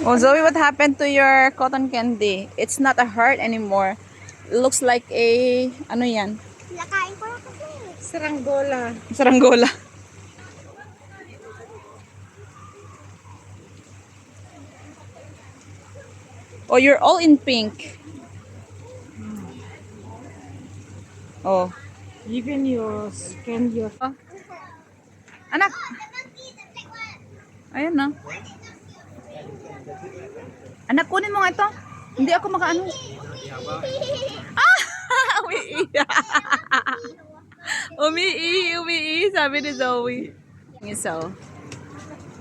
Oh, Zoe, what happened to your cotton candy? It's not a heart anymore. It looks like a, ano yan? Nakain ko lang kasi. Saranggola. Saranggola. Oh, you're all in pink. Oh. Even your skin, your... Oh. Anak. Ayan na. Anak, kunin mo nga ito. Hindi ako makaano. Ah! Umiihi, sabi ni Zoe. Yung isa, oh.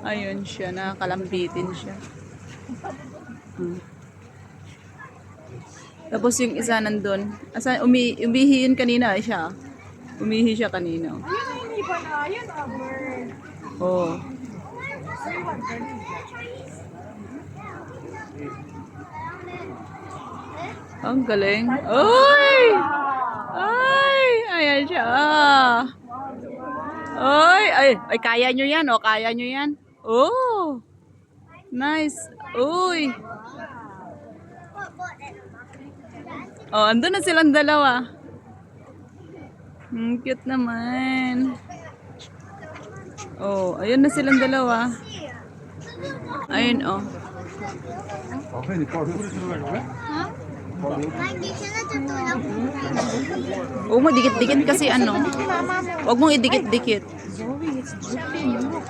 Ayun siya, nakalambitin siya. Tapos yung isa nandun. Umihi yun kanina, siya. Umihi siya kanina. Ayun, hindi pa na. Ayun, bird. Oh. Ang galing. Uy! Ay! Ayan siya. Ay, kaya nyo yan, oh. Kaya nyo yan. Oh! Nice. Uy! Oh, andun na silang dalawa. Cute naman. Oh, ayun na silang dalawa. Ayun, oh. Hindi siya natutulog. Huwag mo dikit-dikit kasi ano. Huwag mong idikit-dikit. Zoe, it's dripping. Look.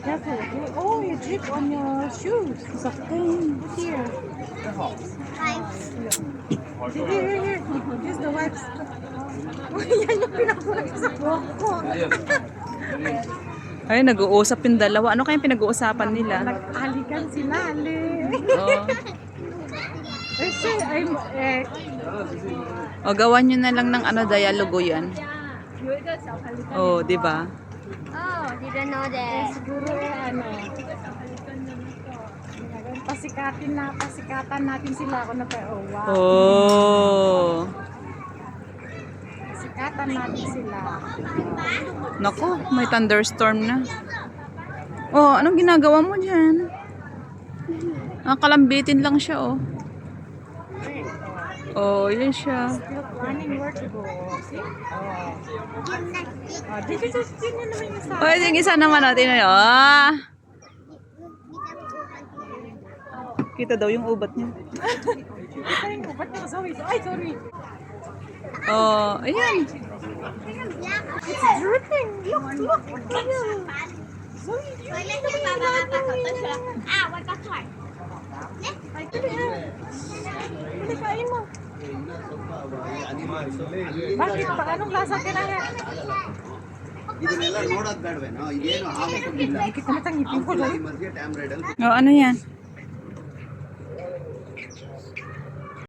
Careful, okay? Oh, you drip on your shoes. It's okay. Here. Here. Use the wipes. Yan yung pinakuha sa buhok ko. Ay, nag-uusap yung dalawa. Ano kayang pinag-uusapan nila? Nag-alikan sila, ali. Oh. Kasi, O, gawan nyo na lang ng ano, dialogo yan. Oh, di ba? Oh, didn't know that. siguro pasikatan natin sila ako na pa, oh, wow. Oh. Pasikatan natin sila. Naku, may thunderstorm na. Oh, anong ginagawa mo dyan? Nakalambitin lang siya, oh. Oh, yun siya. Still planning where to go. See? Dito nyo naman yung sa... Oh, yung isa naman natin. Ah. Kita daw yung ubat niya. Kita yung ubat niya. Zoe. Ay, sorry. Oh, ayan. It's dripping. Look. Zoe, ay, tuloy kain mo. Bakit pa? Anong lasa kinahin? Oh, ano yan?